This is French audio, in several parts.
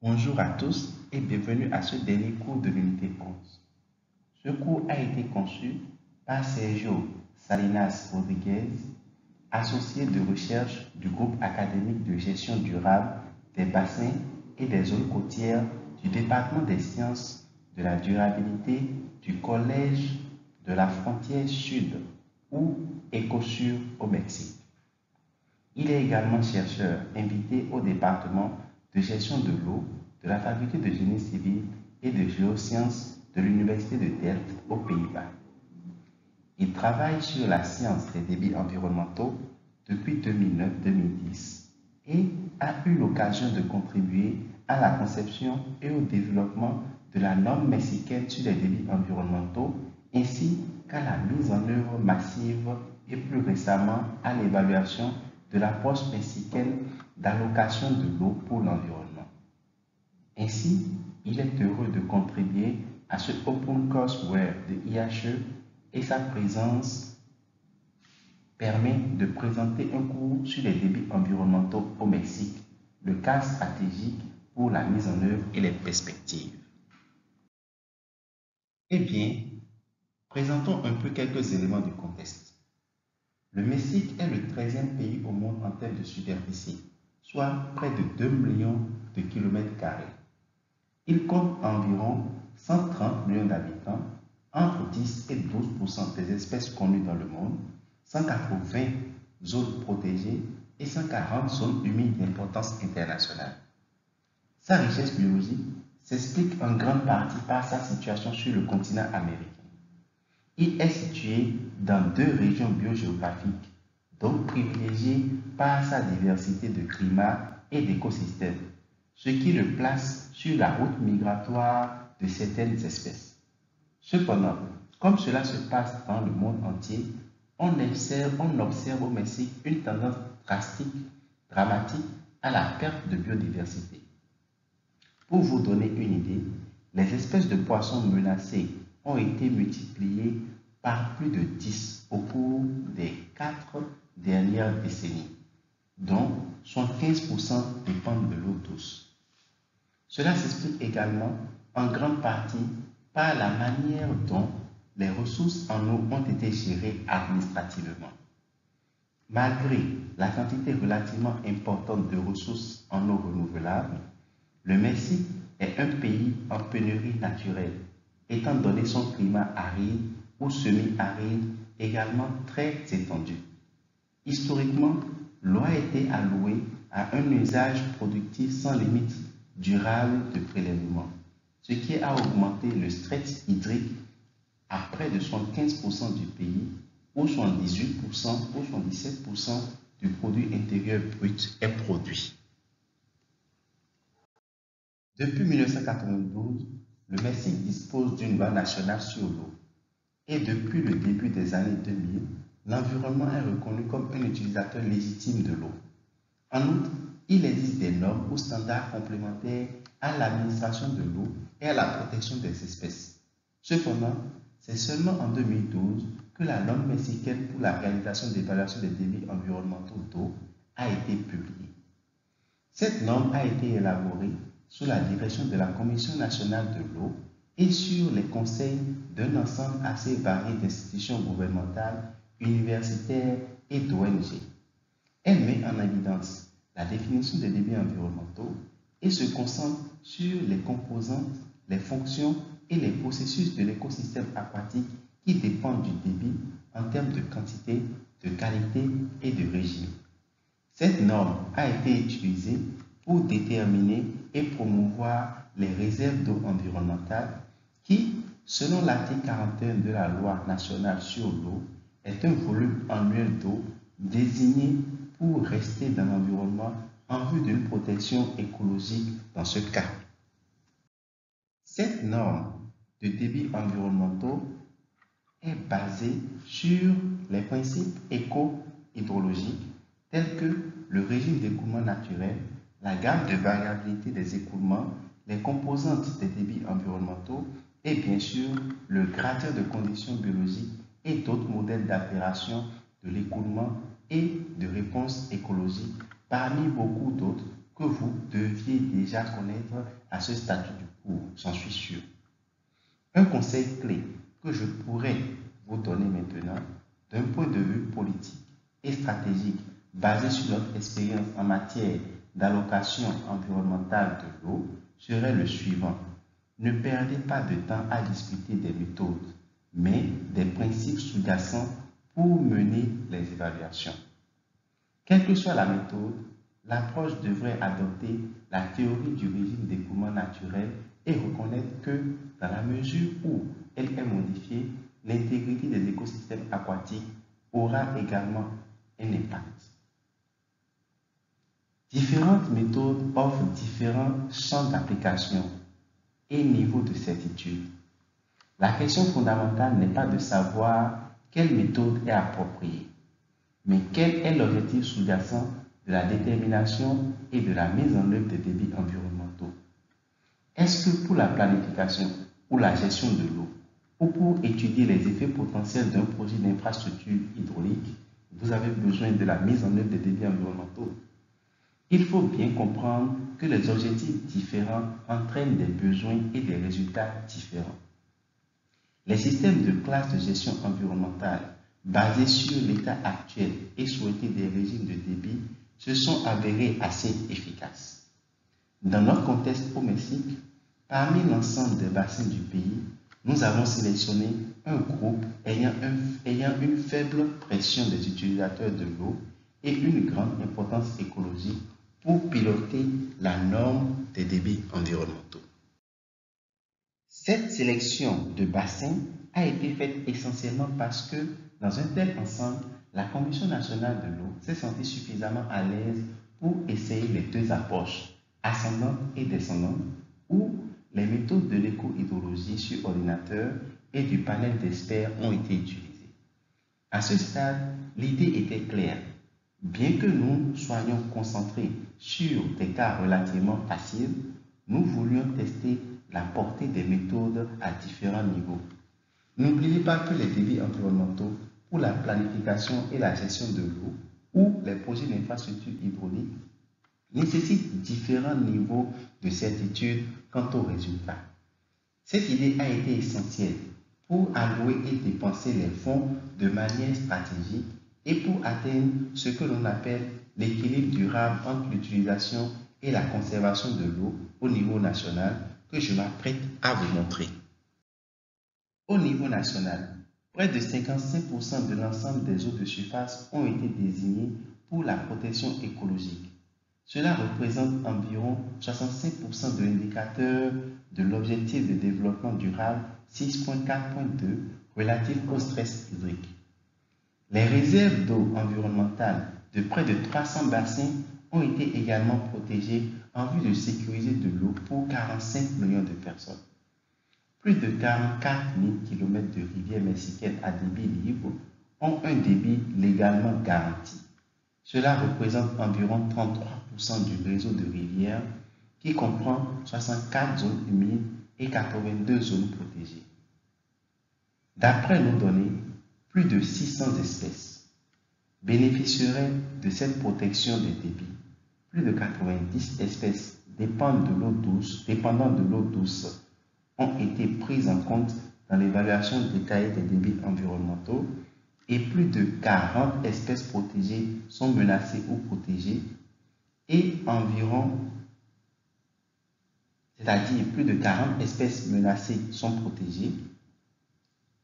Bonjour à tous et bienvenue à ce dernier cours de l'unité 11. Ce cours a été conçu par Sergio Salinas Rodriguez, associé de recherche du groupe académique de gestion durable des bassins et des zones côtières du département des sciences de la durabilité du Collège de la frontière sud ou Ecosur au Mexique. Il est également chercheur invité au département de gestion de l'eau de la faculté de génie civil et de géosciences de l'université de Delft aux Pays-Bas. Il travaille sur la science des débits environnementaux depuis 2009-2010 et a eu l'occasion de contribuer à la conception et au développement de la norme mexicaine sur les débits environnementaux ainsi qu'à la mise en œuvre massive et plus récemment à l'évaluation de l'approche mexicaine d'allocation de l'eau pour l'environnement. Ainsi, il est heureux de contribuer à ce OpenCourseware de IHE et sa présence permet de présenter un cours sur les débits environnementaux au Mexique, le cadre stratégique pour la mise en œuvre et les perspectives. Eh bien, présentons un peu quelques éléments du contexte. Le Mexique est le 13e pays au monde en termes de superficie, soit près de 2 millions de kilomètres carrés. Il compte environ 130 millions d'habitants, entre 10 et 12% des espèces connues dans le monde, 180 zones protégées et 140 zones humides d'importance internationale. Sa richesse biologique s'explique en grande partie par sa situation sur le continent américain. Il est situé dans 2 régions biogéographiques, donc privilégiées par sa diversité de climat et d'écosystèmes, ce qui le place sur la route migratoire de certaines espèces. Cependant, comme cela se passe dans le monde entier, on observe au Mexique une tendance dramatique à la perte de biodiversité. Pour vous donner une idée, les espèces de poissons menacées ont été multipliées par plus de 10 au cours des 4 dernières décennies, dont 75% dépendent de l'eau douce. Cela s'explique également en grande partie par la manière dont les ressources en eau ont été gérées administrativement. Malgré la quantité relativement importante de ressources en eau renouvelables, le Mexique est un pays en pénurie naturelle, étant donné son climat aride ou semi-aride également très étendu. Historiquement, l'eau a été allouée à un usage productif sans limite durable de prélèvement, ce qui a augmenté le stress hydrique à près de 75% du pays, où 78% ou 77% du produit intérieur brut est produit. Depuis 1992, le Mexique dispose d'une loi nationale sur l'eau et depuis le début des années 2000, l'environnement est reconnu comme un utilisateur légitime de l'eau. En outre, il existe des normes ou standards complémentaires à l'administration de l'eau et à la protection des espèces. Cependant, c'est seulement en 2012 que la norme mexicaine pour la réalisation d'évaluation des débits environnementaux d'eau a été publiée. Cette norme a été élaborée sous la direction de la Commission nationale de l'eau et sur les conseils d'un ensemble assez varié d'institutions gouvernementales, universitaires et d'ONG. Elle met en évidence la définition des débits environnementaux et se concentre sur les composantes, les fonctions et les processus de l'écosystème aquatique qui dépendent du débit en termes de quantité, de qualité et de régime. Cette norme a été utilisée pour déterminer et promouvoir les réserves d'eau environnementale qui, selon l'article 41 de la loi nationale sur l'eau, est un volume annuel d'eau désigné pour rester dans l'environnement en vue d'une protection écologique dans ce cas. Cette norme de débits environnementaux est basée sur les principes éco-hydrologiques tels que le régime d'écoulement naturel, la gamme de variabilité des écoulements, les composantes des débits environnementaux et bien sûr le gradient de conditions biologiques et d'autres modèles d'opération de l'écoulement et de réponse écologique parmi beaucoup d'autres que vous deviez déjà connaître à ce statut du cours, j'en suis sûr. Un conseil clé que je pourrais vous donner maintenant, d'un point de vue politique et stratégique, basé sur notre expérience en matière d'allocation environnementale de l'eau, serait le suivant. Ne perdez pas de temps à discuter des méthodes, mais des principes sous-jacents pour mener les évaluations. Quelle que soit la méthode, l'approche devrait adopter la théorie du régime d'écoulement naturel et reconnaître que, dans la mesure où elle est modifiée, l'intégrité des écosystèmes aquatiques aura également un impact. Différentes méthodes offrent différents champs d'application et niveaux de certitude. La question fondamentale n'est pas de savoir quelle méthode est appropriée, mais quel est l'objectif sous-jacent de la détermination et de la mise en œuvre des débits environnementaux. Est-ce que pour la planification ou la gestion de l'eau, ou pour étudier les effets potentiels d'un projet d'infrastructure hydraulique, vous avez besoin de la mise en œuvre des débits environnementaux? Il faut bien comprendre que les objectifs différents entraînent des besoins et des résultats différents. Les systèmes de classes de gestion environnementale basés sur l'état actuel et souhaité des régimes de débit se sont avérés assez efficaces. Dans notre contexte au Mexique, parmi l'ensemble des bassins du pays, nous avons sélectionné un groupe ayant une faible pression des utilisateurs de l'eau et une grande importance écologique pour piloter la norme des débits environnementaux. Cette sélection de bassins a été faite essentiellement parce que, dans un tel ensemble, la Commission nationale de l'eau s'est sentie suffisamment à l'aise pour essayer les deux approches, ascendante et descendante, où les méthodes de l'éco-hydrologie sur ordinateur et du panel d'experts ont été utilisées. À ce stade, l'idée était claire. Bien que nous soyons concentrés sur des cas relativement faciles, nous voulions tester la portée des méthodes à différents niveaux. N'oubliez pas que les débits environnementaux pour la planification et la gestion de l'eau ou les projets d'infrastructure hydraulique nécessitent différents niveaux de certitude quant aux résultats. Cette idée a été essentielle pour allouer et dépenser les fonds de manière stratégique et pour atteindre ce que l'on appelle l'équilibre durable entre l'utilisation et la conservation de l'eau au niveau national que je m'apprête à vous montrer. Au niveau national, près de 55% de l'ensemble des eaux de surface ont été désignées pour la protection écologique. Cela représente environ 65% de l'indicateur de l'objectif de développement durable 6.4.2 relatif au stress hydrique. Les réserves d'eau environnementale de près de 300 bassins ont été également protégées en vue de sécuriser de l'eau pour 45 millions de personnes. Plus de 44 000 km de rivières mexicaines à débit libre ont un débit légalement garanti. Cela représente environ 33% du réseau de rivières qui comprend 64 zones humides et 82 zones protégées. D'après nos données, plus de 600 espèces bénéficieraient de cette protection des débits. Plus de 90 espèces dépendant de l'eau douce ont été prises en compte dans l'évaluation détaillée des débits environnementaux et plus de 40 espèces protégées sont menacées ou protégées et plus de 40 espèces menacées sont protégées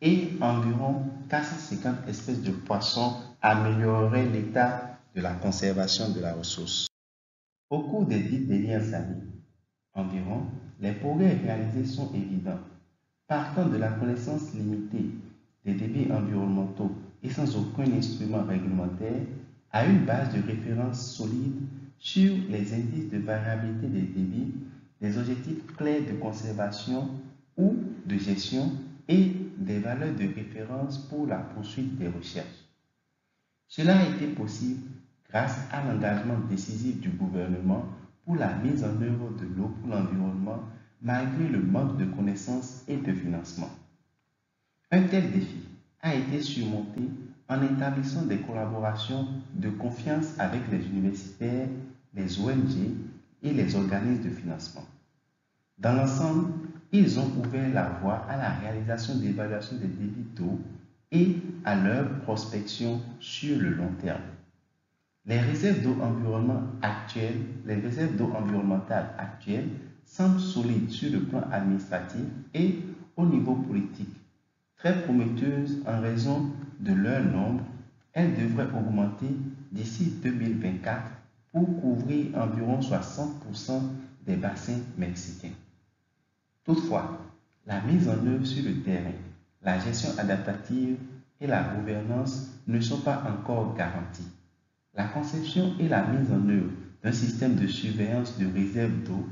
et environ 450 espèces de poissons amélioreraient l'état de la conservation de la ressource. Au cours des 10 dernières années, environ, les progrès réalisés sont évidents. Partant de la connaissance limitée des débits environnementaux et sans aucun instrument réglementaire, à une base de référence solide sur les indices de variabilité des débits, des objectifs clairs de conservation ou de gestion et des valeurs de référence pour la poursuite des recherches. Cela a été possible grâce à l'engagement décisif du gouvernement pour la mise en œuvre de l'eau pour l'environnement malgré le manque de connaissances et de financement. Un tel défi a été surmonté en établissant des collaborations de confiance avec les universitaires, les ONG, et les organismes de financement. Dans l'ensemble, ils ont ouvert la voie à la réalisation d'évaluations des débits d'eau et à leur prospection sur le long terme. Les réserves d'eau environnementales actuelles semblent solides sur le plan administratif et au niveau politique. Très prometteuses en raison de leur nombre, elles devraient augmenter d'ici 2024 pour couvrir environ 60% des bassins mexicains. Toutefois, la mise en œuvre sur le terrain, la gestion adaptative et la gouvernance ne sont pas encore garanties. La conception et la mise en œuvre d'un système de surveillance de réserve d'eau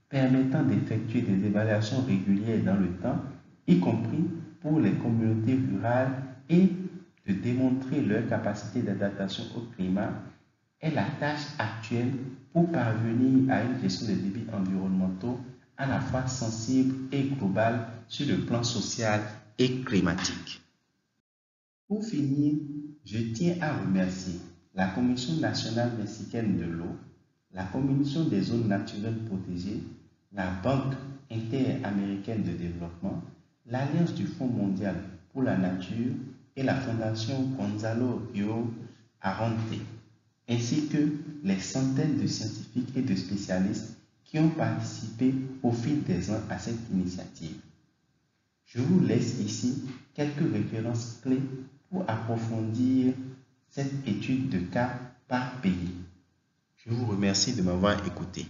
permettant d'effectuer des évaluations régulières dans le temps, y compris pour les communautés rurales, et de démontrer leur capacité d'adaptation au climat est la tâche actuelle pour parvenir à une gestion des débits environnementaux à la fois sensible et globale sur le plan social et climatique. Pour finir, je tiens à remercier la Commission nationale mexicaine de l'eau, la Commission des zones naturelles protégées, la Banque interaméricaine de développement, l'Alliance du Fonds mondial pour la nature et la Fondation Gonzalo Rio Arante, ainsi que les centaines de scientifiques et de spécialistes qui ont participé au fil des ans à cette initiative. Je vous laisse ici quelques références clés pour approfondir cette étude de cas par pays. Je vous remercie de m'avoir écouté.